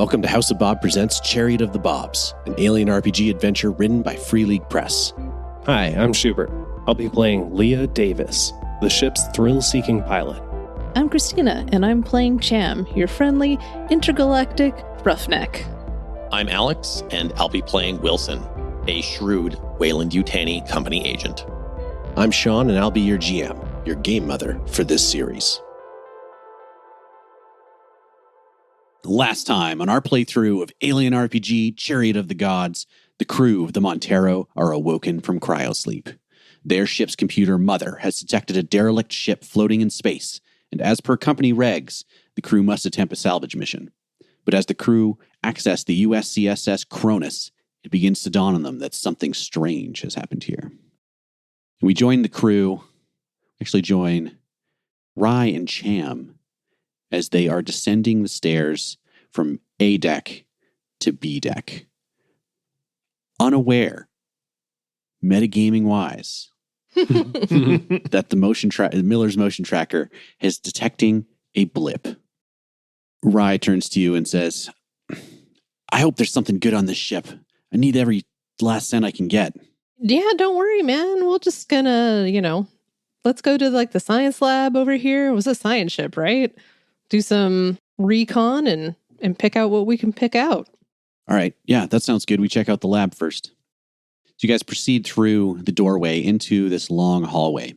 Welcome to House of Bob presents Chariot of the Bobs, an alien RPG adventure written by Free League Press. Hi, I'm Shubert. I'll be playing Leah Davis, the ship's thrill-seeking pilot. I'm Cristina, and I'm playing Cham, your friendly, intergalactic roughneck. I'm Alex, and I'll be playing Wilson, a shrewd Weyland-Yutani company agent. I'm Shaun, and I'll be your GM, your game mother for this series. Last time on our playthrough of Alien RPG Chariot of the Gods, the crew of the Montero are awoken from cryosleep. Their ship's computer mother has detected a derelict ship floating in space, and as per company regs, the crew must attempt a salvage mission. But as the crew access the USCSS Cronus, it begins to dawn on them that something strange has happened here. And we join the crew, actually join Rye and Cham, as they are descending the stairs from A deck to B deck. Unaware, metagaming-wise, that the Miller's motion tracker is detecting a blip. Rye turns to you and says, I hope there's something good on this ship. I need every last cent I can get. Yeah, don't worry, man. We're just gonna, let's go to the science lab over here. It was a science ship, right? Do some recon and pick out what we can pick out. All right. Yeah, that sounds good. We check out the lab first. So you guys proceed through the doorway into this long hallway.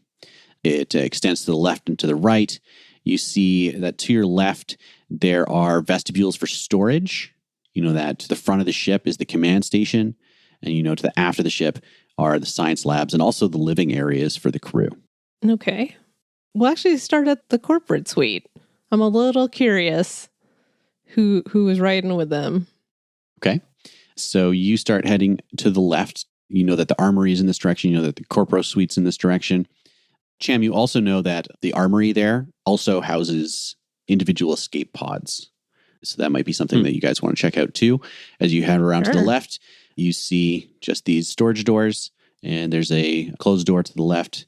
It extends to the left and to the right. You see that to your left, there are vestibules for storage. You know that to the front of the ship is the command station. And to the aft of the ship are the science labs and also the living areas for the crew. Okay. We'll actually start at the corporate suite. I'm a little curious who was riding with them. Okay. So you start heading to the left. You know that the armory is in this direction. You know that the corporal suite's in this direction. Cham, you also know that the armory there also houses individual escape pods. So that might be something that you guys want to check out too. As you head around to the left, you see just these storage doors, and there's a closed door to the left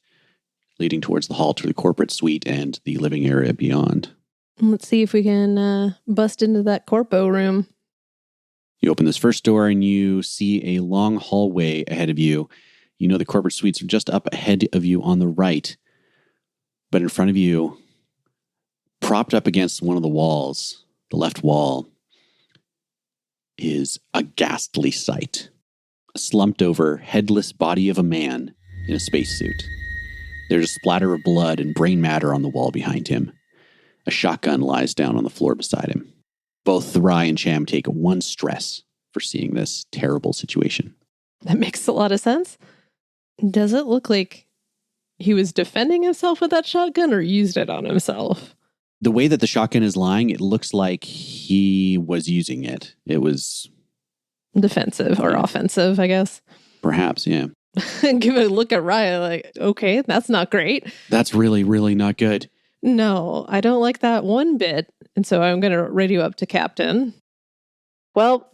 leading towards the hall to the corporate suite and the living area beyond. Let's see if we can bust into that corpo room. You open this first door and you see a long hallway ahead of you. You know the corporate suites are just up ahead of you on the right. But in front of you, propped up against one of the walls, the left wall, is a ghastly sight. A slumped over, headless body of a man in a spacesuit. There's a splatter of blood and brain matter on the wall behind him. A shotgun lies down on the floor beside him. Both Rye and Cham take one stress for seeing this terrible situation. That makes a lot of sense. Does it look like he was defending himself with that shotgun or used it on himself? The way that the shotgun is lying, it looks like he was using it. It was defensive or offensive, I guess. Perhaps, yeah. Give a look at Rye like, okay, that's not great. That's really, really not good. No, I don't like that one bit. And so I'm going to radio up to Captain. Well,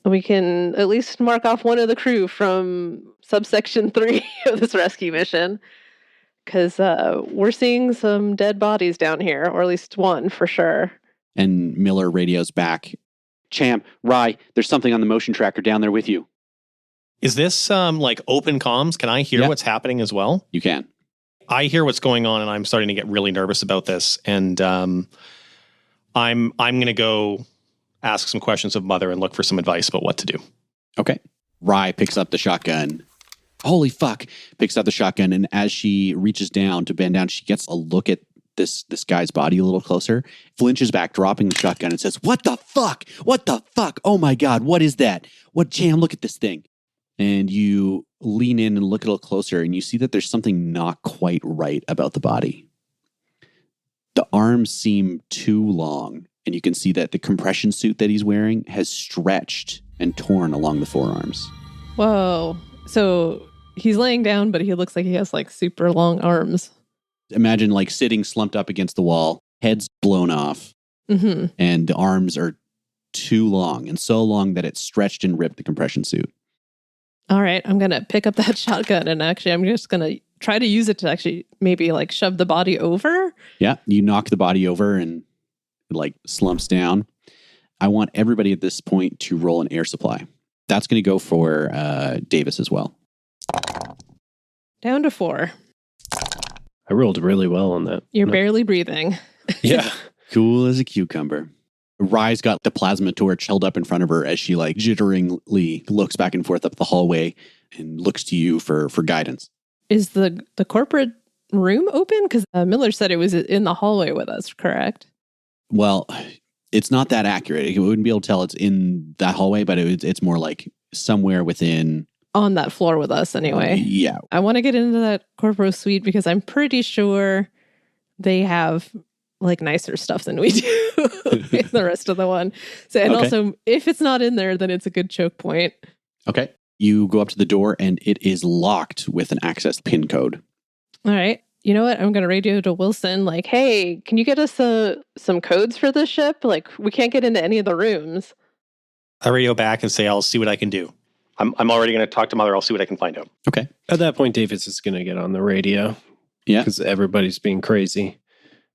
we can at least mark off one of the crew from subsection 3 of this rescue mission. Because we're seeing some dead bodies down here, or at least one for sure. And Miller radios back. Cham, Rye, there's something on the motion tracker down there with you. Is this open comms? Can I hear what's happening as well? You can. I hear what's going on, and I'm starting to get really nervous about this. And I'm going to go ask some questions of Mother and look for some advice about what to do. Okay. Rye picks up the shotgun. Holy fuck. Picks up the shotgun, and as she reaches down to bend down, she gets a look at this guy's body a little closer, flinches back, dropping the shotgun, and says, What the fuck? What the fuck? Oh my God, what is that? What, Cham, look at this thing. And you lean in and look a little closer, and you see that there's something not quite right about the body. The arms seem too long, and you can see that the compression suit that he's wearing has stretched and torn along the forearms. Whoa. So he's laying down, but he looks like he has super long arms. Imagine sitting slumped up against the wall, head's blown off, and the arms are too long, and so long that it stretched and ripped the compression suit. All right, I'm going to pick up that shotgun, and actually I'm just going to try to use it to actually maybe shove the body over. Yeah, you knock the body over and it slumps down. I want everybody at this point to roll an air supply. That's going to go for Davis as well. Down to 4. I rolled really well on that. You're barely breathing. Yeah. Cool as a cucumber. Rye's got the plasma torch held up in front of her as she like jitteringly looks back and forth up the hallway and looks to you for guidance. Is the corporate room open? Because Miller said it was in the hallway with us, correct? Well, it's not that accurate. We wouldn't be able to tell it's in that hallway, but it's more like somewhere within. On that floor with us anyway. Yeah. I want to get into that corporate suite because I'm pretty sure they have like nicer stuff than we do in the rest of the one. So, and also, if it's not in there, then it's a good choke point. Okay. You go up to the door and it is locked with an access pin code. All right. You know what? I'm going to radio to Wilson like, hey, can you get us some codes for this ship? Like, we can't get into any of the rooms. I radio back and say, I'll see what I can do. I'm already going to talk to Mother. I'll see what I can find out. Okay. At that point, Davis is going to get on the radio. Yeah. Because everybody's being crazy.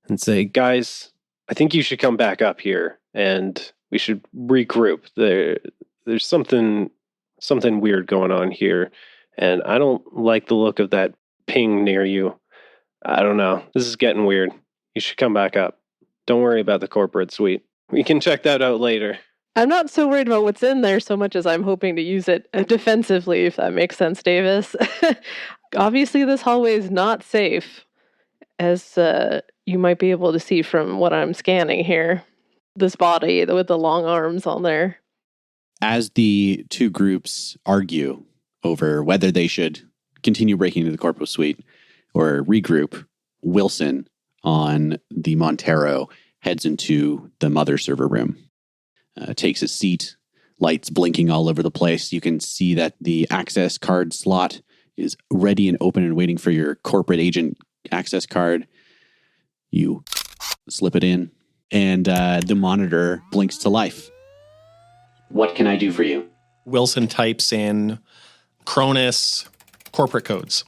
And say, guys, I think you should come back up here and we should regroup. There's something weird going on here. And I don't like the look of that ping near you. I don't know. This is getting weird. You should come back up. Don't worry about the corporate suite. We can check that out later. I'm not so worried about what's in there so much as I'm hoping to use it defensively, if that makes sense, Davis. Obviously, this hallway is not safe, as you might be able to see from what I'm scanning here. This body with the long arms on there. As the two groups argue over whether they should continue breaking into the corporate suite or regroup, Wilson on the Montero heads into the mother server room. Takes a seat, lights blinking all over the place. You can see that the access card slot is ready and open and waiting for your corporate agent access card. You slip it in, and the monitor blinks to life. What can I do for you? Wilson types in Cronus corporate codes, ?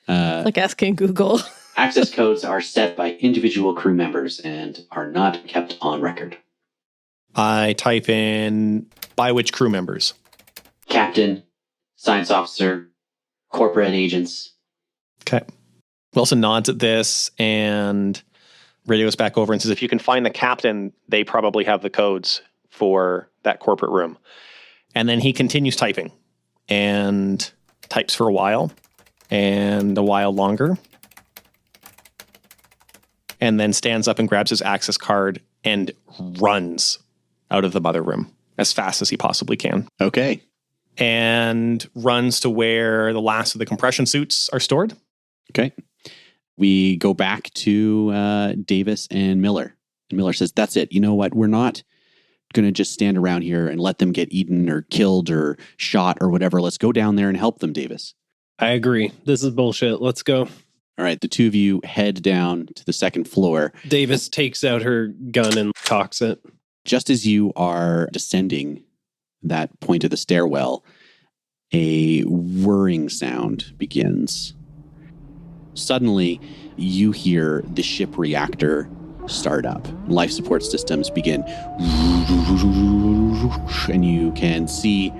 Like asking Google. Access codes are set by individual crew members and are not kept on record. I type in by which crew members? Captain, science officer, corporate agents. Okay. Wilson nods at this and radios back over and says, if you can find the captain, they probably have the codes for that corporate room. And then he continues typing and types for a while and a while longer. And then stands up and grabs his access card and runs out of the mother room as fast as he possibly can. Okay. And runs to where the last of the compression suits are stored. Okay. We go back to Davis and Miller. And Miller says, that's it. You know what? We're not going to just stand around here and let them get eaten or killed or shot or whatever. Let's go down there and help them, Davis. I agree. This is bullshit. Let's go. All right, the two of you head down to the second floor. Davis takes out her gun and cocks it. Just as you are descending that point of the stairwell, a whirring sound begins. Suddenly, you hear the ship reactor start up. Life support systems begin. And you can see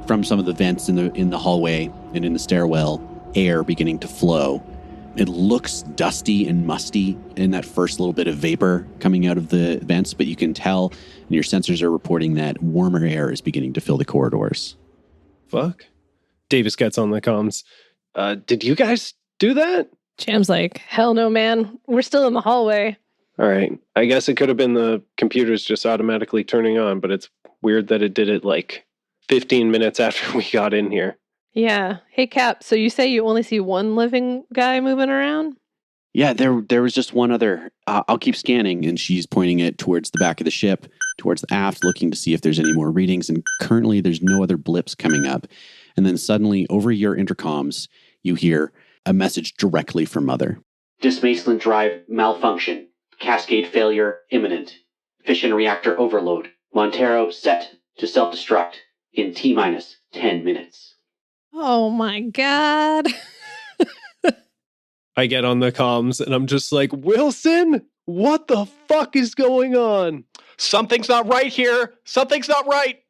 from some of the vents in the hallway and in the stairwell, air beginning to flow. It looks dusty and musty in that first little bit of vapor coming out of the vents, but you can tell, and your sensors are reporting that warmer air is beginning to fill the corridors. Fuck. Davis gets on the comms. Did you guys do that? Cham's like, hell no, man. We're still in the hallway. All right. I guess it could have been the computers just automatically turning on, but it's weird that it did it like 15 minutes after we got in here. Yeah. Hey, Cap, so you say you only see one living guy moving around? Yeah, there was just one other. I'll keep scanning, and she's pointing it towards the back of the ship, towards the aft, looking to see if there's any more readings, and currently there's no other blips coming up. And then suddenly, over your intercoms, you hear a message directly from Mother. Displacement drive malfunction. Cascade failure imminent. Fission reactor overload. Montero set to self-destruct in T-minus 10 minutes. Oh my God. I get on the comms and I'm just like, Wilson, What the fuck is going on? Something's not right here. Something's not right.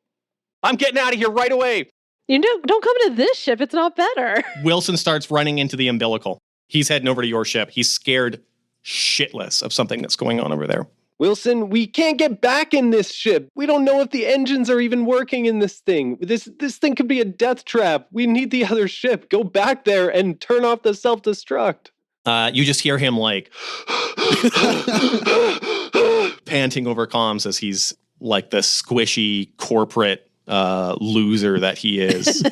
I'm getting out of here right away. You know, don't come to this ship. It's not better. Wilson starts running into the umbilical. He's heading over to your ship. He's scared shitless of something that's going on over there. Wilson, we can't get back in this ship. We don't know if the engines are even working in this thing. This thing could be a death trap. We need the other ship. Go back there and turn off the self-destruct. You just hear him like panting over comms as he's like the squishy corporate loser that he is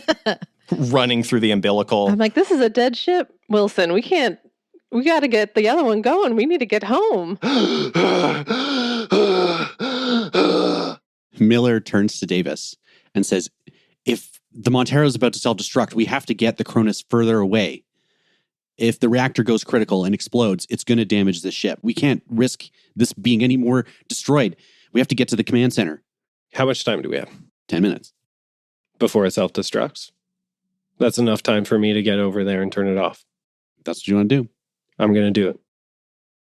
running through the umbilical. I'm like, this is a dead ship, Wilson. We got to get the other one going. We need to get home. Miller turns to Davis and says, if the Montero is about to self-destruct, we have to get the Cronus further away. If the reactor goes critical and explodes, it's going to damage the ship. We can't risk this being any more destroyed. We have to get to the command center. How much time do we have? 10 minutes. Before it self-destructs? That's enough time for me to get over there and turn it off. That's what you want to do. I'm going to do it.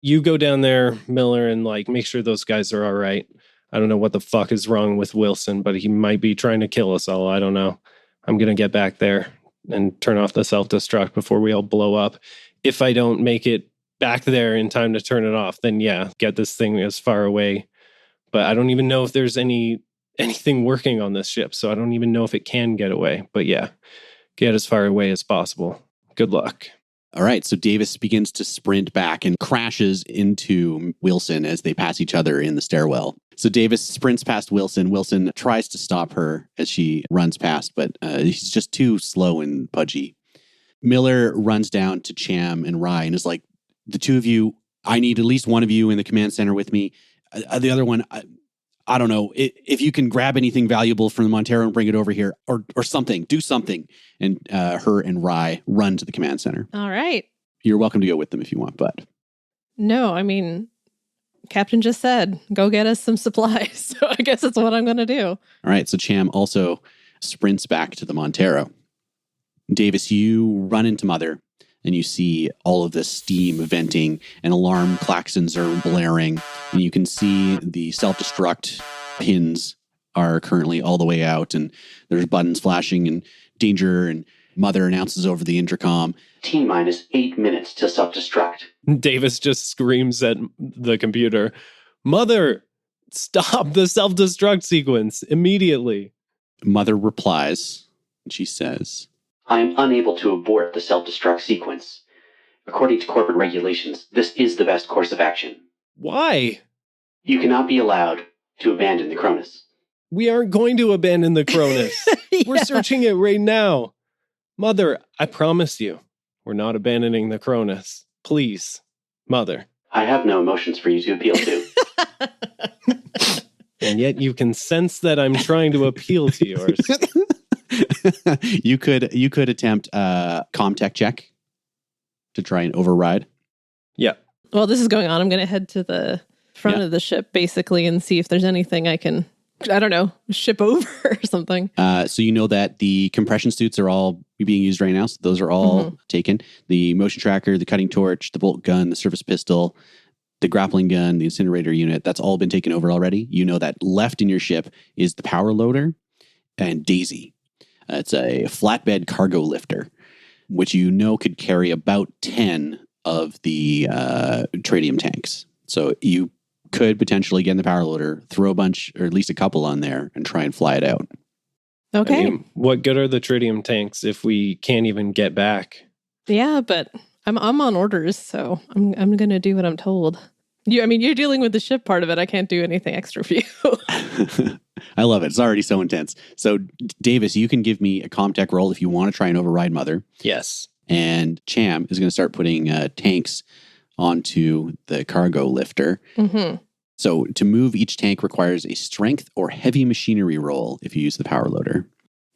You go down there, Miller, and make sure those guys are all right. I don't know what the fuck is wrong with Wilson, but he might be trying to kill us all. I don't know. I'm going to get back there and turn off the self-destruct before we all blow up. If I don't make it back there in time to turn it off, then yeah, get this thing as far away. But I don't even know if there's anything working on this ship, so I don't even know if it can get away. But yeah, get as far away as possible. Good luck. All right, so Davis begins to sprint back and crashes into Wilson as they pass each other in the stairwell. So Davis sprints past Wilson. Wilson tries to stop her as she runs past, but he's just too slow and pudgy. Miller runs down to Cham and Rye and is like, the two of you, I need at least one of you in the command center with me. The other one, I don't know, if you can grab anything valuable from the Montero and bring it over here or something, do something. And her and Rye run to the command center. All right. You're welcome to go with them if you want, but. No, I mean, Captain just said, go get us some supplies. So I guess that's what I'm going to do. All right. So Cham also sprints back to the Montero. Davis, you run into Mother and you see all of this steam venting and alarm klaxons are blaring. And you can see the self-destruct pins are currently all the way out and there's buttons flashing and danger. And Mother announces over the intercom, T-minus 8 minutes to self-destruct. Davis just screams at the computer, Mother, stop the self-destruct sequence immediately. Mother replies, and she says, I am unable to abort the self-destruct sequence. According to corporate regulations, this is the best course of action. Why? You cannot be allowed to abandon the Cronus. We aren't going to abandon the Cronus. Yeah. We're searching it right now. Mother, I promise you, we're not abandoning the Cronus. Please, Mother. I have no emotions for you to appeal to. And yet you can sense that I'm trying to appeal to yours. You could attempt a Comtech check to try and override. Yeah. While this is going on, I'm going to head to the front of the ship, basically, and see if there's anything I can, I don't know, ship over or something. So you know that the compression suits are all being used right now. So those are all taken. The motion tracker, the cutting torch, the bolt gun, the surface pistol, the grappling gun, the incinerator unit, that's all been taken over already. You know that left in your ship is the power loader and Daisy. It's a flatbed cargo lifter, which you know could carry about 10 of the tritium tanks. So you could potentially get in the power loader, throw a bunch or at least a couple on there and try and fly it out. Okay. I mean, what good are the tritium tanks if we can't even get back? Yeah, but I'm on orders, so I'm going to do what I'm told. You're dealing with the ship part of it. I can't do anything extra for you. I love it. It's already so intense. So, Davis, you can give me a Comtech roll if you want to try and override Mother. Yes. And Cham is going to start putting tanks onto the cargo lifter. Mm-hmm. So, to move each tank requires a strength or heavy machinery roll if you use the power loader.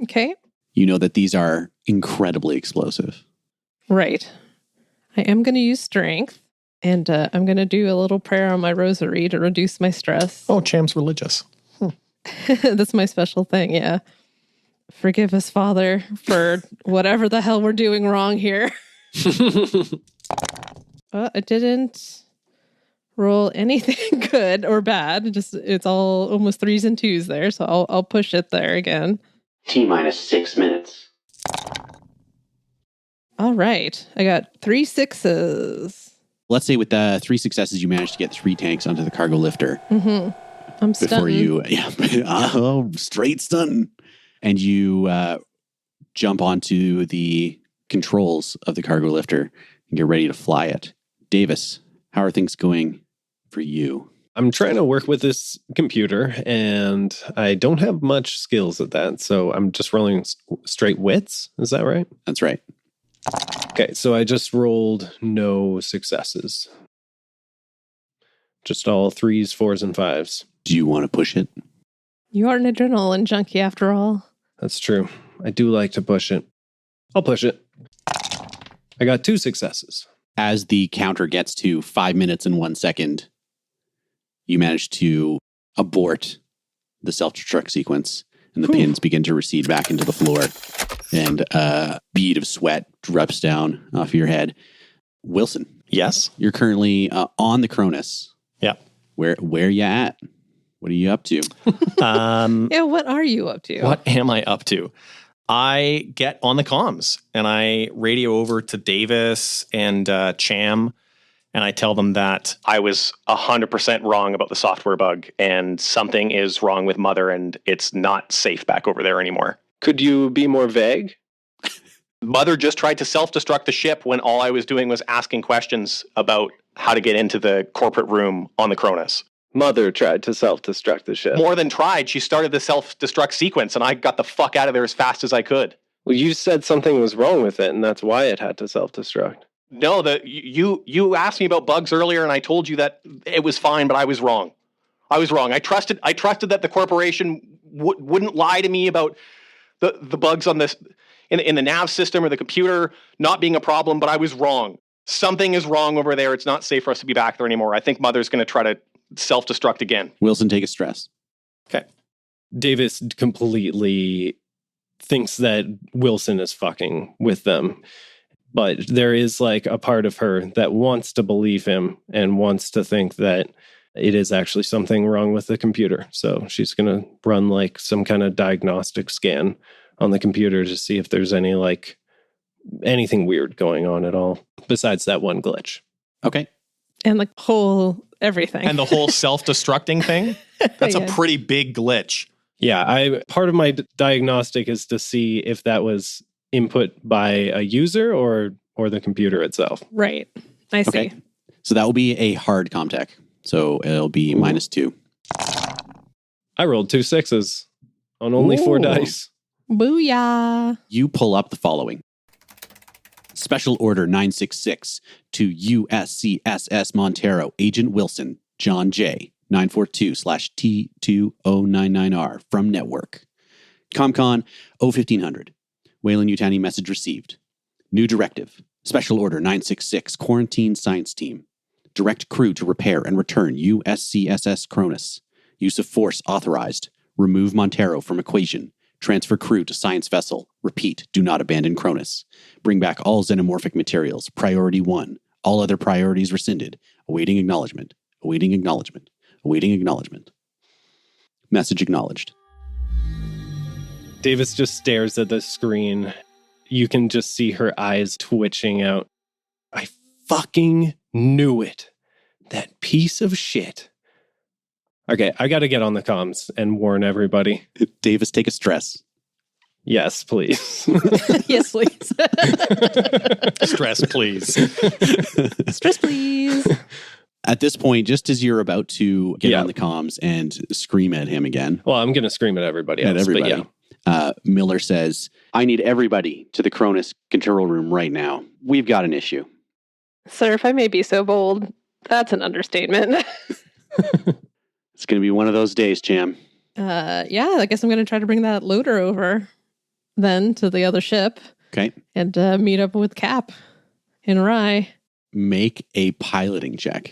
Okay. You know that these are incredibly explosive. Right. I am going to use strength, and I'm going to do a little prayer on my rosary to reduce my stress. Oh, Cham's religious. That's my special thing, yeah. Forgive us, Father, for whatever the hell we're doing wrong here. I didn't roll anything good or bad. Just it's all almost 3s and 2s there, so I'll push it there again. T-minus 6 minutes. All right, I got 3 6s. Let's say with the 3 successes, you managed to get 3 tanks onto the cargo lifter. Mm-hmm. I'm stunting. Straight stun. And you jump onto the controls of the cargo lifter and get ready to fly it. Davis, how are things going for you? I'm trying to work with this computer, and I don't have much skills at that, so I'm just rolling straight wits. Is that right? That's right. Okay, so I just rolled no successes. Just all 3s, 4s, and 5s. Do you want to push it? You are an adrenaline junkie after all. That's true. I do like to push it. I'll push it. I got 2 successes. As the counter gets to 5 minutes and 1 second, you manage to abort the self-destruct sequence, and the pins begin to recede back into the floor, and a bead of sweat drips down off your head. Wilson. Yes? You're currently on the Cronus. Yeah. Where are you at? What are you up to? Yeah, what are you up to? What am I up to? I get on the comms and I radio over to Davis and Cham, and I tell them that I was 100% wrong about the software bug and something is wrong with Mother and it's not safe back over there anymore. Could you be more vague? Mother just tried to self-destruct the ship when all I was doing was asking questions about how to get into the corporate room on the Cronus. Mother tried to self-destruct the ship. More than tried. She started the self-destruct sequence and I got the fuck out of there as fast as I could. Well, you said something was wrong with it, and that's why it had to self-destruct. No, you asked me about bugs earlier, and I told you that it was fine, but I was wrong. I was wrong. I trusted that the corporation wouldn't lie to me about the bugs on this in the nav system or the computer not being a problem, but I was wrong. Something is wrong over there. It's not safe for us to be back there anymore. I think Mother's going to try to self-destruct again. Wilson, take a stress. Okay. Davis completely thinks that Wilson is fucking with them. But there is like a part of her that wants to believe him and wants to think that it is actually something wrong with the computer. So she's going to run like some kind of diagnostic scan on the computer to see if there's anything weird going on at all besides that one glitch. Okay. And the whole everything. And the whole self-destructing thing? That's a pretty big glitch. Yeah, part of my diagnostic is to see if that was input by a user or the computer itself. Right. I see. Okay. So that will be a hard comtech. So it'll be -2. I rolled 2 6s on only 4 dice. Booyah. You pull up the following. Special Order 966 to USCSS Montero, Agent Wilson, John J. 942/T2099R from Network. ComCon 01500. Weyland-Yutani message received. New directive. Special Order 966, Quarantine Science Team. Direct crew to repair and return USCSS Cronus. Use of force authorized. Remove Montero from equation. Transfer crew to science vessel. Repeat, do not abandon Cronus. Bring back all xenomorphic materials. Priority 1. All other priorities rescinded. Awaiting acknowledgement. Awaiting acknowledgement. Awaiting acknowledgement. Message acknowledged. Davis just stares at the screen. You can just see her eyes twitching out. I fucking knew it. That piece of shit. Okay, I got to get on the comms and warn everybody. Davis, take a stress. Yes, please. Yes, please. Stress, please. Stress, please. At this point, just as you're about to get Yeah. on the comms and scream at him again, Well, I'm going to scream at everybody at else, but everybody, Miller says, I need everybody to the Cronus control room right now. We've got an issue. Sir, if I may be so bold, that's an understatement. It's going to be one of those days, Cham. Yeah, I guess I'm going to try to bring that loader over then to the other ship. Okay. And meet up with Cap in Rye. Make a piloting check.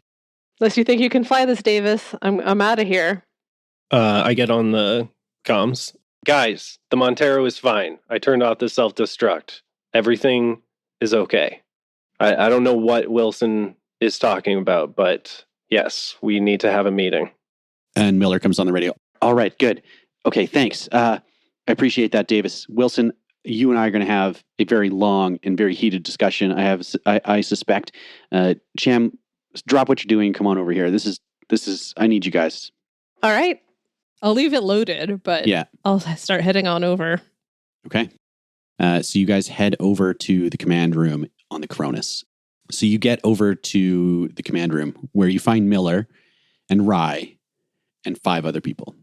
Unless you think you can fly this, Davis. I'm out of here. I get on the comms. Guys, the Montero is fine. I turned off the self-destruct. Everything is okay. I don't know what Wilson is talking about, but Yes, we need to have a meeting. And Miller comes on the radio. All right, good. Okay, thanks. I appreciate that, Davis. Wilson, you and I are going to have a very long and very heated discussion. I suspect. Cham, drop what you're doing. Come on over here. This is. I need you guys. All right. I'll leave it loaded, but yeah, I'll start heading on over. Okay. So you guys head over to the command room on the Cronus. So you get over to the command room where you find Miller and Rye and 5 other people.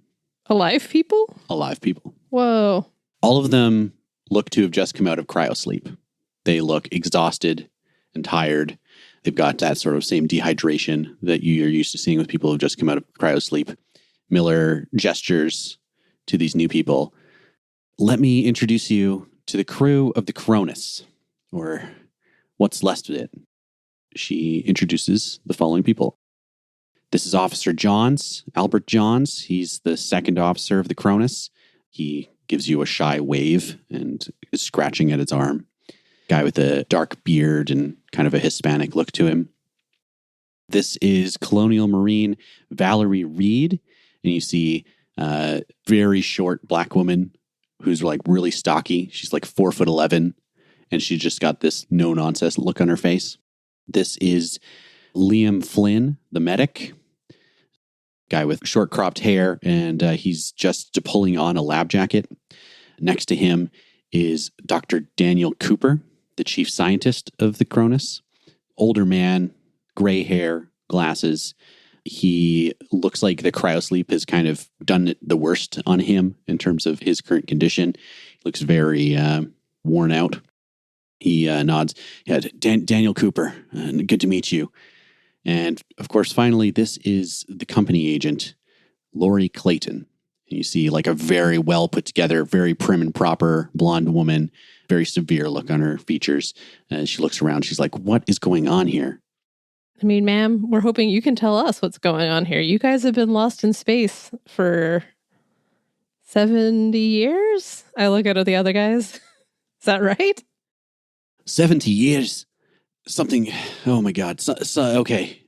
Alive people? Alive people. Whoa. All of them look to have just come out of cryosleep. They look exhausted and tired. They've got that sort of same dehydration that you're used to seeing with people who've just come out of cryosleep. Miller gestures to these new people. Let me introduce you to the crew of the Cronus, or what's left of it. She introduces the following people. This is Officer Johns, Albert Johns. He's the second officer of the Cronus. He gives you a shy wave and is scratching at his arm. Guy with a dark beard and kind of a Hispanic look to him. This is Colonial Marine Valerie Reed. And you see a very short black woman who's like really stocky. She's like 4'11", and she just got this no-nonsense look on her face. This is Liam Flynn, the medic. Guy with short cropped hair, and he's just pulling on a lab jacket. Next to him is Dr. Daniel Cooper, the chief scientist of the Cronus. Older man, gray hair, glasses. He looks like the cryosleep has kind of done the worst on him in terms of his current condition. He looks very worn out. He nods. Yeah, Daniel Cooper, good to meet you. And of course, finally, this is the company agent, Lori Clayton. You see like a very well put together, very prim and proper blonde woman, very severe look on her features. She looks around. She's like, what is going on here? I mean, ma'am, we're hoping you can tell us what's going on here. You guys have been lost in space for 70 years? I look at the other guys. Is that right? 70 years? Something, oh my God. Okay.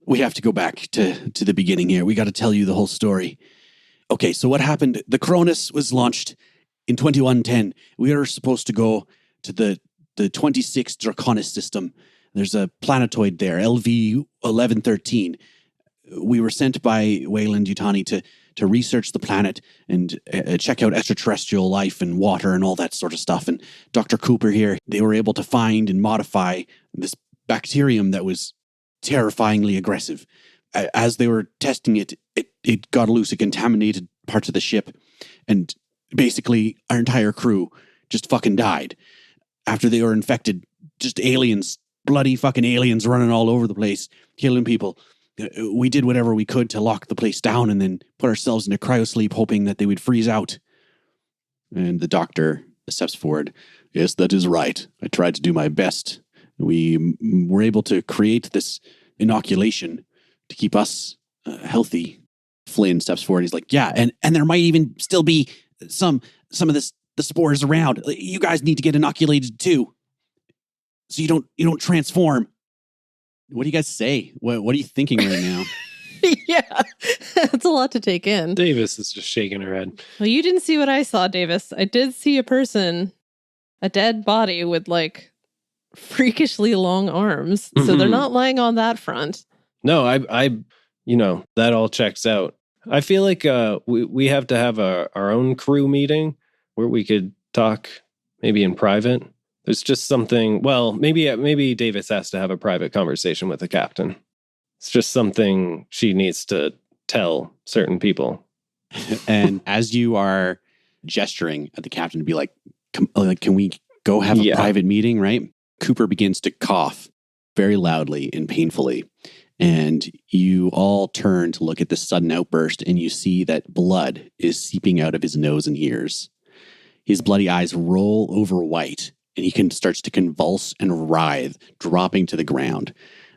We have to go back to the beginning here. We got to tell you the whole story. Okay, so what happened? The Cronus was launched in 2110. We were supposed to go to the 26th Draconis system. There's a planetoid there, LV 1113. We were sent by Weyland-Yutani to research the planet and check out extraterrestrial life and water and all that sort of stuff. And Dr. Cooper here, they were able to find and modify this bacterium that was terrifyingly aggressive. As they were testing it, it got loose. It contaminated parts of the ship. And basically, our entire crew just fucking died. After they were infected, just aliens, bloody fucking aliens running all over the place, killing people. We did whatever we could to lock the place down and then put ourselves into cryosleep, hoping that they would freeze out. And the doctor steps forward. Yes, that is right. I tried to do my best. We were able to create this inoculation to keep us healthy. Flynn steps forward. He's like, yeah, and there might even still be some of the spores around. You guys need to get inoculated too, so you don't transform. What do you guys say? What are you thinking right now? Yeah, that's a lot to take in. Davis is just shaking her head. Well, you didn't see what I saw, Davis. I did see a person, a dead body with like freakishly long arms. So they're not lying on that front. No, I that all checks out. I feel like we have to have our own crew meeting where we could talk maybe in private. There's just something, well, maybe Davis has to have a private conversation with the captain. It's just something she needs to tell certain people. And as you are gesturing at the captain to be like, can we go have a private meeting, right? Cooper begins to cough very loudly and painfully. And you all turn to look at this sudden outburst, and you see that blood is seeping out of his nose and ears. His bloody eyes roll over white, and he starts to convulse and writhe, dropping to the ground.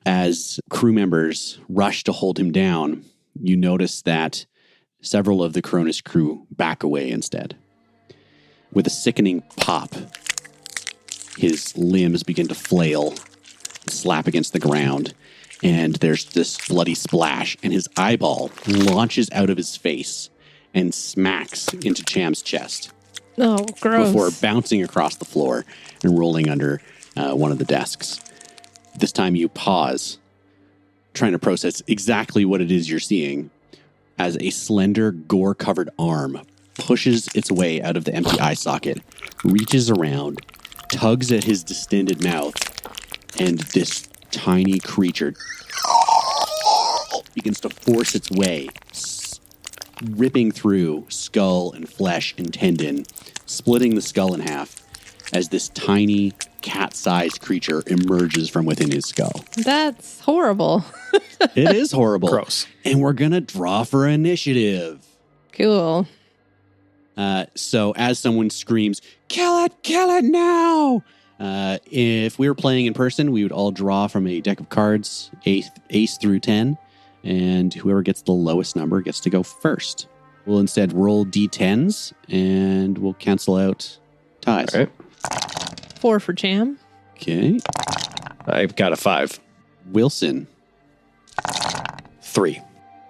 As crew members rush to hold him down, you notice that several of the Cronus crew back away instead. With a sickening pop, his limbs begin to flail, slap against the ground, and there's this bloody splash, and his eyeball launches out of his face and smacks into Cham's chest Oh, gross. before bouncing across the floor and rolling under one of the desks. This time you pause, trying to process exactly what it is you're seeing, as a slender, gore-covered arm pushes its way out of the empty eye socket, reaches around, tugs at his distended mouth, and this tiny creature begins to force its way, ripping through skull and flesh and tendon, splitting the skull in half as this tiny cat-sized creature emerges from within his skull. That's horrible. It is horrible. Gross. And we're going to draw for initiative. Cool. So as someone screams, kill it now! If we were playing in person, we would all draw from a deck of cards, ace through 10, and whoever gets the lowest number gets to go first. We'll instead roll d10s, and we'll cancel out ties. All right. 4 for Cham. Okay. I've got a 5. Wilson. 3.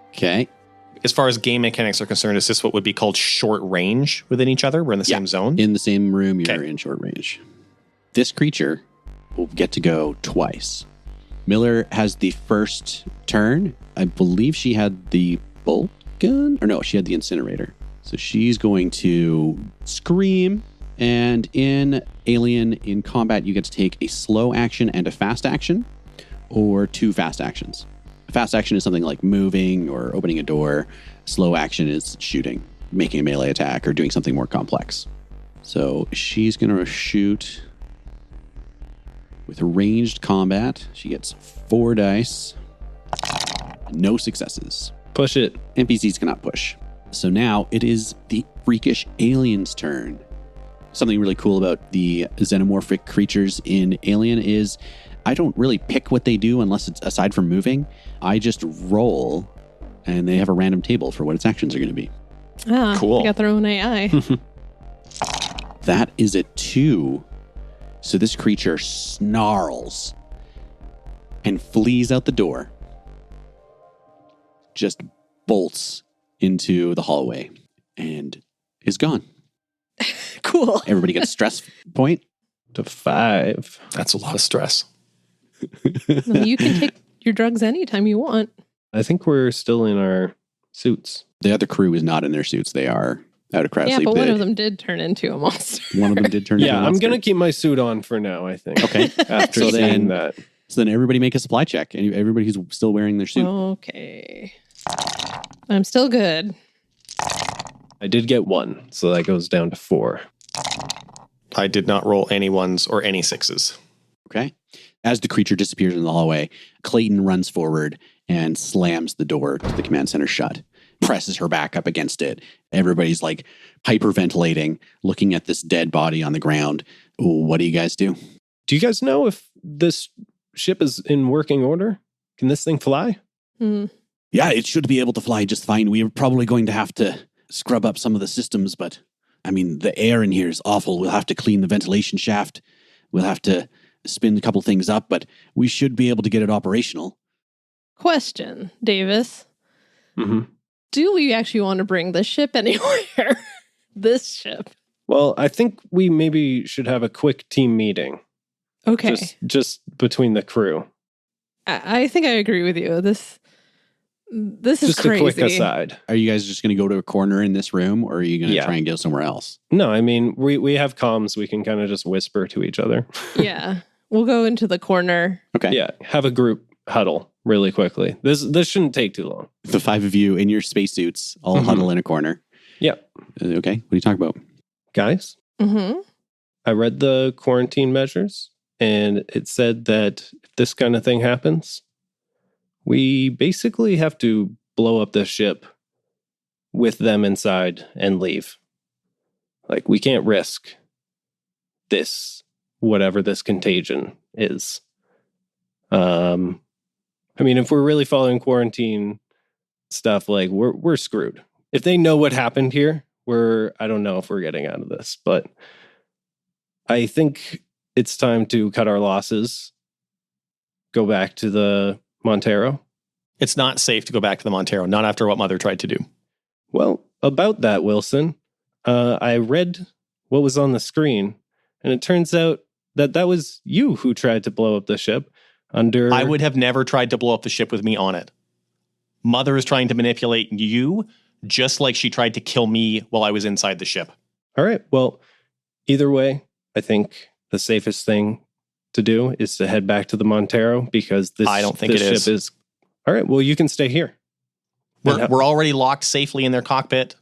Okay. As far as game mechanics are concerned, is this what would be called short range within each other? We're in the same zone? In the same room, you're Okay. in short range. This creature will get to go twice. Miller has the first turn. I believe she had the bolt gun. Or no, she had the incinerator. So she's going to scream. And in Alien, in combat, you get to take a slow action and a fast action, or 2 fast actions. A fast action is something like moving or opening a door. Slow action is shooting, making a melee attack, or doing something more complex. So she's going to shoot with ranged combat. She gets 4 dice. No successes. Push it. NPCs cannot push. So now it is the freakish alien's turn. Something really cool about the xenomorphic creatures in Alien is I don't really pick what they do unless it's aside from moving. I just roll, and they have a random table for what its actions are going to be. Ah, Cool. They got their own AI. That is a 2. So this creature snarls and flees out the door. Just bolts into the hallway and is gone. Cool. Everybody gets a stress point. To 5. That's a lot of stress. No, you can take your drugs anytime you want. I think we're still in our suits. The other crew is not in their suits. They are out of crowd Yeah, sleep. but one of them did turn into a monster. One of them did turn into Yeah, a I'm monster. going to keep my suit on for now, I think. Okay. After So saying then- that. So then everybody make a supply check. And everybody who's still wearing their suit. Okay. I'm still good. I did get 1, so that goes down to 4. I did not roll any 1s or any 6s. Okay. As the creature disappears in the hallway, Clayton runs forward and slams the door to the command center shut, presses her back up against it. Everybody's like hyperventilating, looking at this dead body on the ground. What do you guys do? Do you guys know if this ship is in working order? Can this thing fly? Yeah, it should be able to fly just fine. We are probably going to have to scrub up some of the systems, but I mean, the air in here is awful. We'll have to clean the ventilation shaft. We'll have to spin a couple things up, but we should be able to get it operational. Question, Davis. Mm-hmm. Do we actually want to bring this ship anywhere? This ship. Well, I think we maybe should have a quick team meeting. Okay. Just between the crew. I think I agree with you. This is Just crazy. a quick aside. Are you guys just going to go to a corner in this room, or are you going to Yeah. try and go somewhere else? No, I mean, we have comms. We can kind of just whisper to each other. Yeah. We'll go into the corner. Okay. Yeah, have a group huddle really quickly. This shouldn't take too long. The 5 of you in your spacesuits all Mhm. huddle in a corner. Yep. Okay. What are you talking about? Guys, Mm-hmm. I read the quarantine measures, and it said that if this kind of thing happens, we basically have to blow up the ship with them inside and leave. Like, we can't risk this, whatever this contagion is. I mean, if we're really following quarantine stuff, like, we're screwed. If they know what happened here, I don't know if we're getting out of this, but I think it's time to cut our losses, go back to the Montero? It's not safe to go back to the Montero, not after what Mother tried to do. Well, about that, Wilson, I read what was on the screen, and it turns out that was you who tried to blow up the ship under... I would have never tried to blow up the ship with me on it. Mother is trying to manipulate you, just like she tried to kill me while I was inside the ship. All right, well, either way, I think the safest thing to do is to head back to the Montero, because I don't think this it ship is... All right, well, you can stay here. We're already locked safely in their cockpit.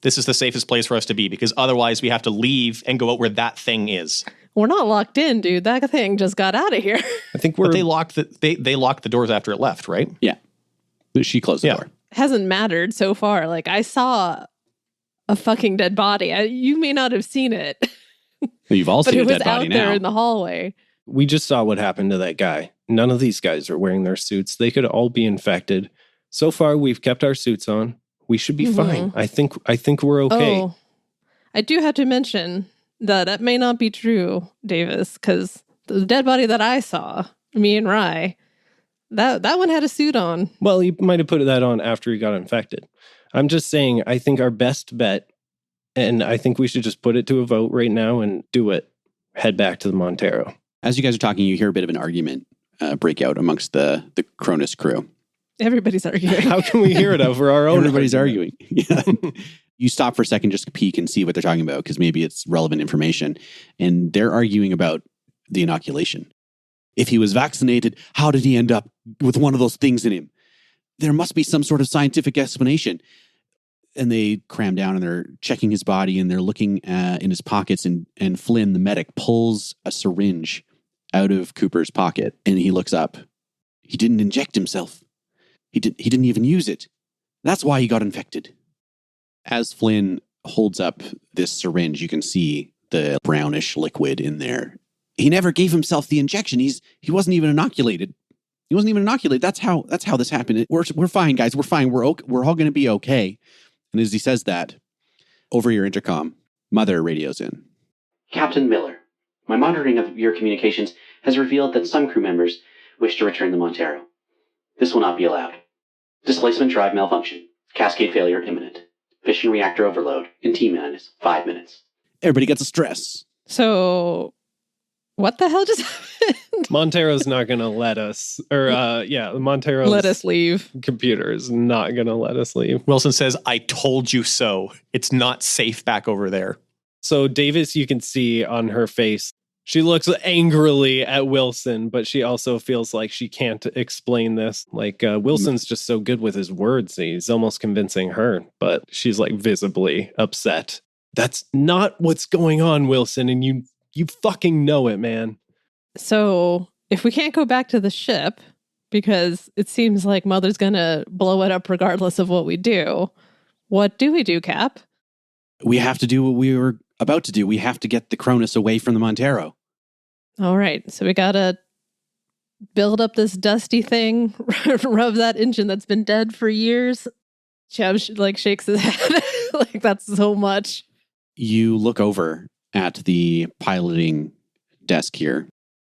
This is the safest place for us to be, because otherwise we have to leave and go out where that thing is. We're not locked in, dude. That thing just got out of here. I think But they locked the doors after it left, right? Yeah. She closed the door. Hasn't mattered so far. Like, I saw a fucking dead body. You may not have seen it. You've all but seen it a was dead body out now. there in the hallway. We just saw what happened to that guy. None of these guys are wearing their suits. They could all be infected. So far, we've kept our suits on. We should be fine. I think we're okay. Oh, I do have to mention that may not be true, Davis, because the dead body that I saw, me and Rye, that one had a suit on. Well, he might have put that on after he got infected. I'm just saying, I think our best bet, and I think we should just put it to a vote right now and do it. Head back to the Montero. As you guys are talking, you hear a bit of an argument break out amongst the Cronus crew. Everybody's arguing. How can we hear it over our own? Everybody's arguing. Yeah. You stop for a second just to peek and see what they're talking about, because maybe it's relevant information. And they're arguing about the inoculation. If he was vaccinated, how did he end up with one of those things in him? There must be some sort of scientific explanation. And they cram down and they're checking his body and they're looking in his pockets. And Flynn, the medic, pulls a syringe out of Cooper's pocket. And he looks up. He didn't inject himself. He didn't even use it. That's why he got infected. As Flynn holds up this syringe, you can see the brownish liquid in there. He never gave himself the injection. He wasn't even inoculated. He wasn't even inoculated. That's how this happened. We're fine, guys. We're fine. We're all going to be okay. And as he says that, over your intercom, Mother radios in. Captain Miller, my monitoring of your communications has revealed that some crew members wish to return the Montero. This will not be allowed. Displacement drive malfunction. Cascade failure imminent. Fission reactor overload in T-minus 5 minutes. Everybody gets a stress. So, what the hell just happened? Montero's not going to let us. Montero's Let us leave. computer is not going to let us leave. Wilson says, I told you so. It's not safe back over there. So Davis, you can see on her face, she looks angrily at Wilson, but she also feels like she can't explain this. Like Wilson's just so good with his words. He's almost convincing her, but she's like visibly upset. That's not what's going on, Wilson. And you fucking know it, man. So, if we can't go back to the ship, because it seems like Mother's going to blow it up regardless of what we do, what do we do, Cap? We have to do what we were about to do. We have to get the Cronus away from the Montero. All right. So we got to build up this dusty thing, rub that engine that's been dead for years. Cham shakes his head. Like, that's so much. You look over at the piloting desk here.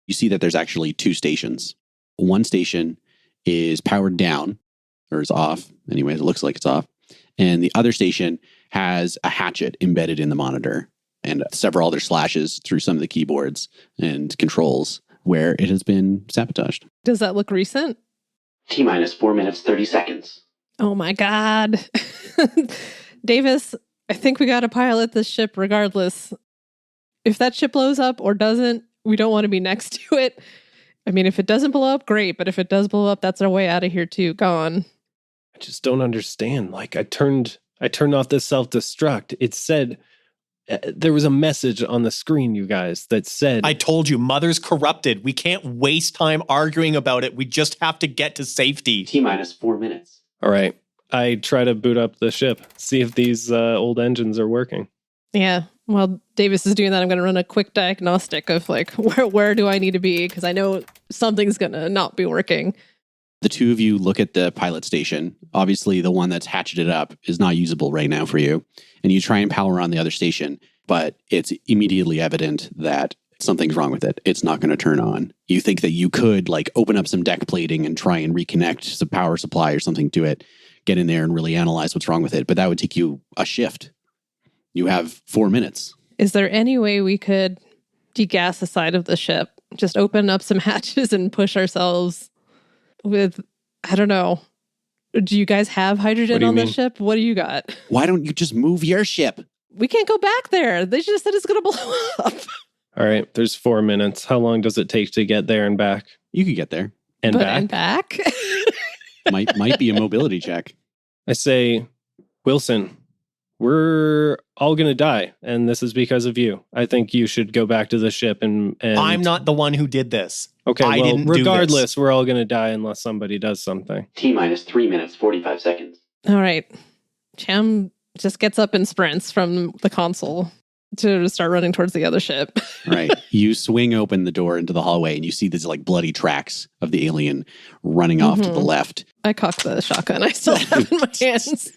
You see that there's actually 2 stations. One station is powered down, or is off. Anyway, it looks like it's off. And the other station has a hatchet embedded in the monitor and several other slashes through some of the keyboards and controls where it has been sabotaged. Does that look recent? T-minus 4 minutes, 30 seconds. Oh my God. Davis, I think we got to pilot this ship regardless. If that ship blows up or doesn't, we don't want to be next to it. I mean, if it doesn't blow up, great. But if it does blow up, that's our way out of here too. Gone. I just don't understand. Like, I turned off the self-destruct. It said, there was a message on the screen, you guys, that said... I told you, Mother's corrupted. We can't waste time arguing about it. We just have to get to safety. T-minus 4 minutes. All right. I try to boot up the ship, see if these old engines are working. Yeah. While Davis is doing that, I'm going to run a quick diagnostic of like, where do I need to be? Because I know something's going to not be working. The two of you look at the pilot station. Obviously, the one that's hatcheted up is not usable right now for you. And you try and power on the other station, but it's immediately evident that Something's wrong with it. It's not going to turn on. You think that you could like open up some deck plating and try and reconnect some power supply or something to it, get in there and really analyze what's wrong with it. But that would take you a shift. You have 4 minutes. Is there any way we could degas the side of the ship? Just open up some hatches and push ourselves with, I don't know. Do you guys have hydrogen on the ship? What do you got? Why don't you just move your ship? We can't go back there. They just said it's going to blow up. All right, there's 4 minutes. How long does it take to get there and back? You could get there. And And back? Might be a mobility check. I say, Wilson, we're all going to die, and this is because of you. I think you should go back to the ship and I'm not the one who did this. Okay, I well, didn't do regardless, we're all going to die unless somebody does something. T-minus 3 minutes, 45 seconds. All right. Cham just gets up and sprints from the console to start running towards the other ship. Right. You swing open the door into the hallway and you see these like bloody tracks of the alien running off to the left. I cock the shotgun I still have in my hands.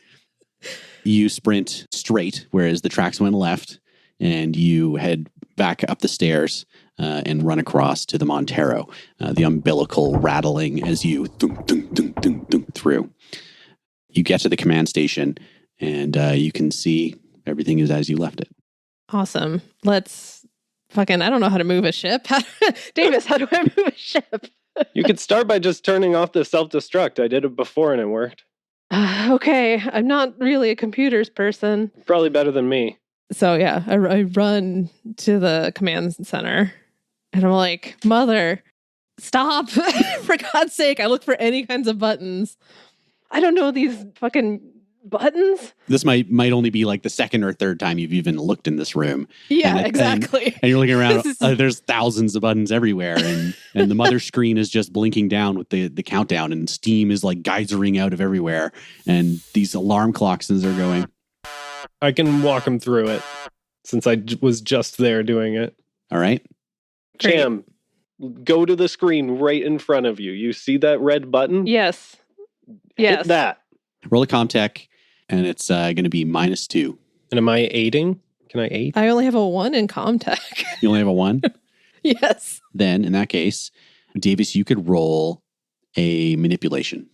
You sprint straight, whereas the tracks went left, and you head back up the stairs and run across to the Montero, the umbilical rattling as you through. You get to the command station, and you can see everything is as you left it. Awesome. Let's I don't know how to move a ship. Davis, how do I move a ship? You could start by just turning off the self-destruct. I did it before and it worked. Okay, I'm not really a computers person. Probably better than me. So yeah, I run to the command center and I'm like, Mother, stop. For God's sake, I look for any kinds of buttons. I don't know these fucking buttons. This might only be like the second or third time you've even looked in this room. Yeah, exactly. And you're looking around, there's thousands of buttons everywhere, and the mother screen is just blinking down with the countdown, and steam is like geysering out of everywhere, and these alarm clocks are going. I can walk him through it, since I was just there doing it. All right. Cham, go to the screen right in front of you. You see that red button? Yes. Hit that. Roll a Comtech, and it's going to be -2. And am I aiding? Can I aid? I only have a 1 in Comtech. You only have a 1? Yes. Then, in that case, Davis, you could roll a manipulation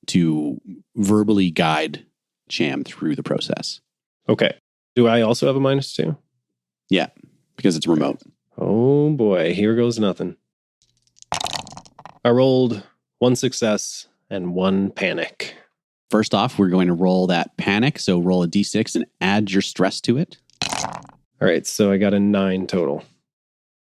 to verbally guide Cham through the process. Okay. Do I also have a -2? Yeah, because it's remote. Oh boy, here goes nothing. I rolled 1 success and 1 panic. First off, we're going to roll that panic. So roll a d6 and add your stress to it. All right, so I got a 9 total.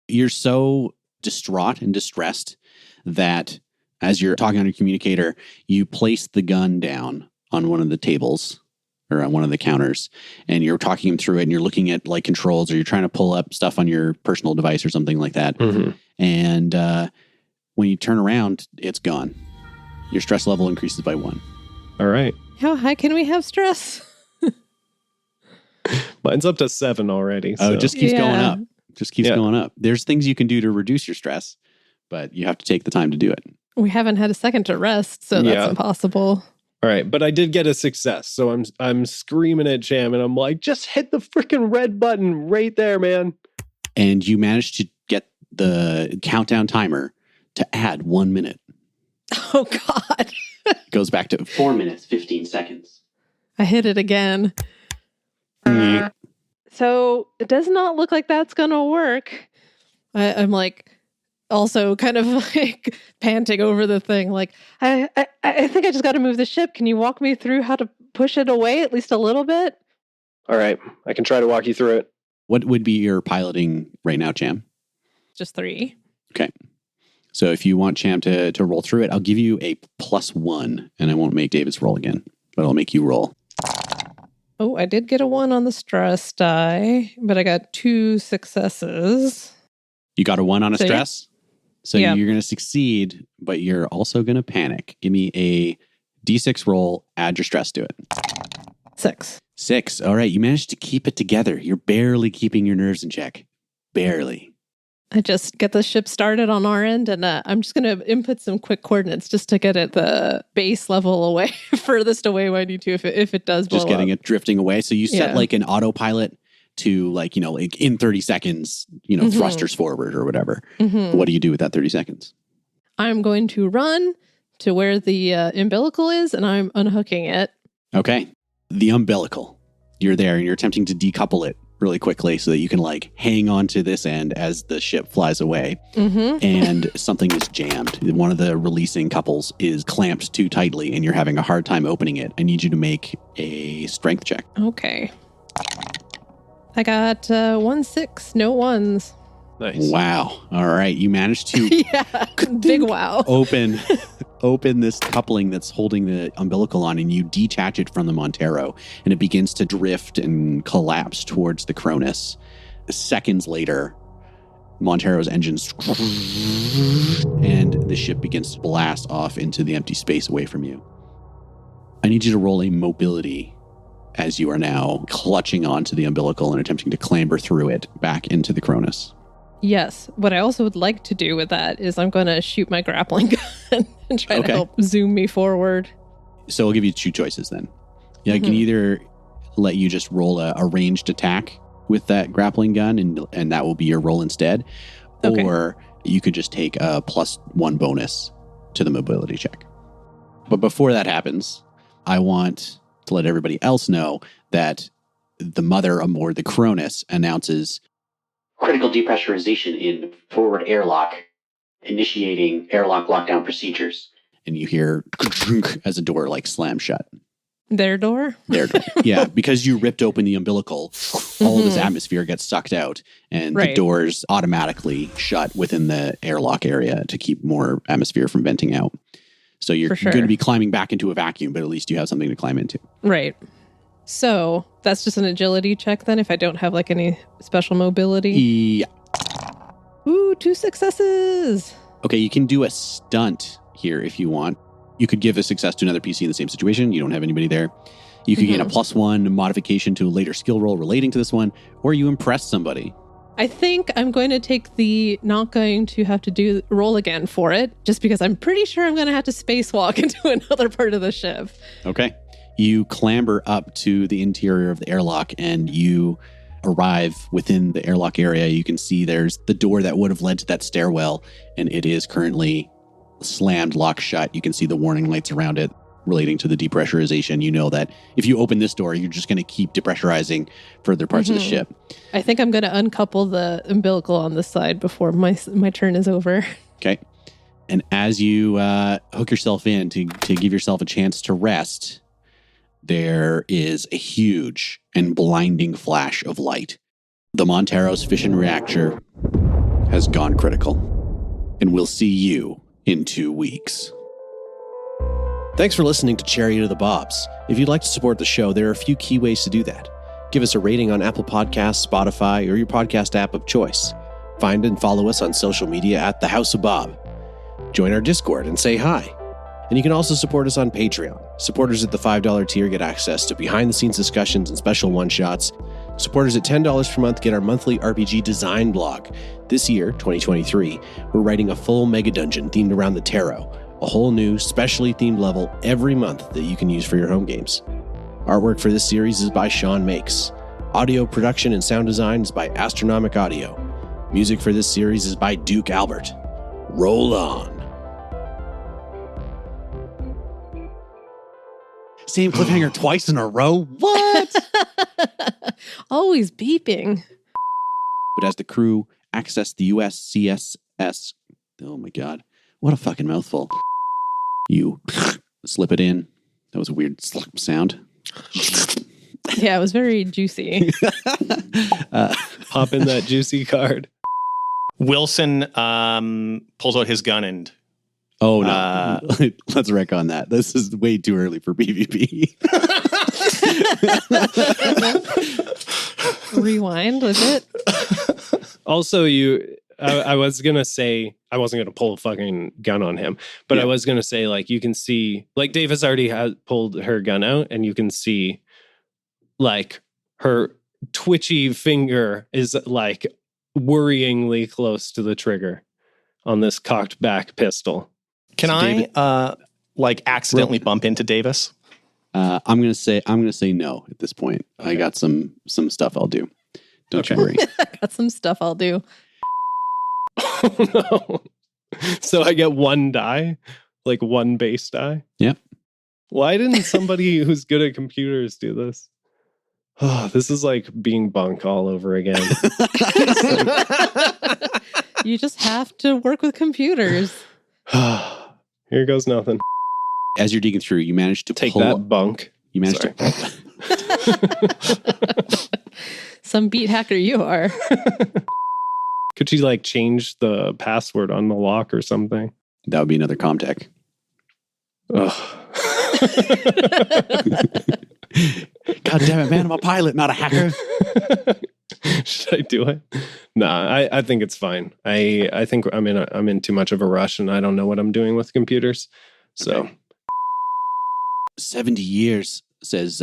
You're so distraught and distressed that as you're talking on your communicator, you place the gun down on one of the tables or on one of the counters, and you're talking him through it, and you're looking at like controls, or you're trying to pull up stuff on your personal device or something like that. Mm-hmm. And when you turn around, it's gone. Your stress level increases by 1. All right. How high can we have stress? Mine's up to 7 already. Oh, So. it just keeps going up. Just keeps Yeah. going up. There's things you can do to reduce your stress, but you have to take the time to do it. We haven't had a second to rest, so that's impossible. All right, but I did get a success, so I'm screaming at Cham, and I'm like, just hit the freaking red button right there, man. And you managed to get the countdown timer to add 1 minute. Oh, God. It goes back to 4 minutes, 15 seconds. I hit it again. So it does not look like that's going to work. I'm like also kind of like panting over the thing. Like, I think I just got to move the ship. Can you walk me through how to push it away at least a little bit? All right, I can try to walk you through it. What would be your piloting right now, Cham? Just 3. Okay. So if you want Cham to roll through it, I'll give you a +1, and I won't make Davis roll again, but I'll make you roll. Oh, I did get a 1 on the stress die, but I got 2 successes. You got a 1 on a So, stress? So yeah. you're going to succeed, but you're also going to panic. Give me a D6 roll, add your stress to it. 6. 6. All right, you managed to keep it together. You're barely keeping your nerves in check. Barely. I just get the ship started on our end, and I'm just going to input some quick coordinates just to get it the base level away, furthest away where I need to if it does blow Just getting up. it drifting away. So you set like an autopilot to like in 30 seconds, thrusters forward or whatever. What do you do with that 30 seconds? I'm going to run to where the umbilical is, and I'm unhooking it. Okay. The umbilical. You're there, and you're attempting to decouple it really quickly so that you can like hang on to this end as the ship flies away. And something is jammed. One of the releasing couples is clamped too tightly, and you're having a hard time opening it. I need you to make a strength check. Okay. I got 1-6, no ones. Nice. Wow. All right. You managed to Yeah, big wow. open this coupling that's holding the umbilical on, and you detach it from the Montero, and it begins to drift and collapse towards the Cronus. Seconds later, Montero's engines and the ship begins to blast off into the empty space away from you. I need you to roll a mobility as you are now clutching onto the umbilical and attempting to clamber through it back into the Cronus. Yes. What I also would like to do with that is I'm going to shoot my grappling gun and try to help zoom me forward. So I'll give you two choices then. Yeah, I can either let you just roll a ranged attack with that grappling gun, and that will be your roll instead. Okay. Or you could just take a +1 bonus to the mobility check. But before that happens, I want to let everybody else know that the mother aboard the Cronus announces Critical depressurization in forward airlock. Initiating airlock lockdown procedures. and you hear as a door like slam shut. Their door? Their door. Yeah, because you ripped open the umbilical, all of this atmosphere gets sucked out, and the doors automatically shut within the airlock area to keep more atmosphere from venting out. So you're going to be climbing back into a vacuum, but at least you have something to climb into. Right. So that's just an agility check then if I don't have like any special mobility? Yeah. Ooh, 2 successes. Okay, you can do a stunt here if you want. You could give a success to another PC in the same situation. You don't have anybody there. You could gain a +1 modification to a later skill roll relating to this one, or you impress somebody. I think I'm going to take the not going to have to do roll again for it, just because I'm pretty sure I'm going to have to spacewalk into another part of the ship. Okay. You clamber up to the interior of the airlock and you arrive within the airlock area. You can see there's the door that would have led to that stairwell, and it is currently slammed, locked shut. You can see the warning lights around it relating to the depressurization. You know that if you open this door, you're just going to keep depressurizing further parts of the ship. I think I'm going to uncouple the umbilical on this side before my turn is over. Okay. And as you hook yourself in to give yourself a chance to rest, there is a huge and blinding flash of light. The Montero's fission reactor has gone critical, and we'll see you in 2 weeks. Thanks for listening to Chariot of the Bobs. If you'd like to support the show, there are a few key ways to do that. Give us a rating on Apple Podcasts, Spotify, or your podcast app of choice. Find and follow us on social media at The House of Bob. Join our Discord and say hi. And you can also support us on Patreon. Supporters at the $5 tier get access to behind-the-scenes discussions and special one-shots. Supporters at $10 per month get our monthly RPG design blog. This year, 2023, we're writing a full mega dungeon themed around the tarot, a whole new, specially themed level every month that you can use for your home games. Artwork for this series is by Shaun Makes. Audio production and sound design is by Astronomic Audio. Music for this series is by Duke Albert. Roll on. Same cliffhanger twice in a row? What? Always beeping. But as the crew access the USCSS, oh my God, what a fucking mouthful. You slip it in. That was a weird slurp sound. Yeah, it was very juicy. Pop in that juicy card. Wilson pulls out his gun and... Oh, no. Let's wreck on that. This is way too early for PvP. Rewind a bit. Also, I was going to say, I wasn't going to pull a fucking gun on him, but I was going to say, like, you can see, like, Davis already has pulled her gun out, and you can see, like, her twitchy finger is, like, worryingly close to the trigger on this cocked back pistol. Can I accidentally bump into Davis? I'm gonna say no at this point. Okay. I got some stuff I'll do. Don't you worry. I got some stuff I'll do. Oh no. So I get one die? Like one base die? Yep. Why didn't somebody who's good at computers do this? Oh, this is like being bunk all over again. You just have to work with computers. Here goes nothing. As you're digging through, you manage to Take pull that, bunk. You managed Sorry. to. Some beat hacker you are. Could she like change the password on the lock or something? That would be another Comtech. Ugh. God damn it, man! I'm a pilot, not a hacker. Should I do it? Nah, I think it's fine. I think I'm in too much of a rush, and I don't know what I'm doing with computers. So, Okay. 70 years, says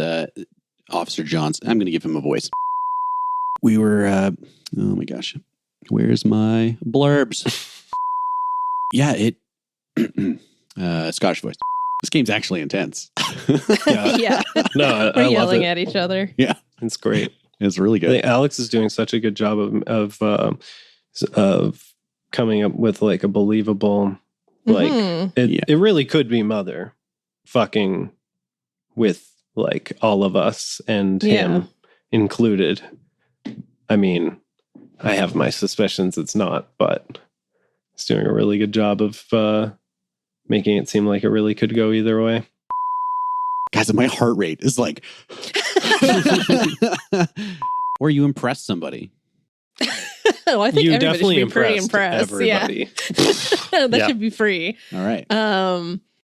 Officer Johns. I'm going to give him a voice. We were, oh my gosh, where's my blurbs? Yeah, Scottish voice. This game's actually intense. Yeah. no, We're I love yelling it. at each other. Yeah, It's great. it's really I good. think Alex is doing such a good job of coming up with like a believable, like Mhm. it really could be Mother fucking with like all of us and him included. I mean, I have my suspicions it's not, but it's doing a really good job of making it seem like it really could go either way. Guys, my heart rate is like... Or you impress somebody. Oh, I think You everybody definitely should be pretty impressed impressed. everybody. Yeah. That Yeah. should be free. All right.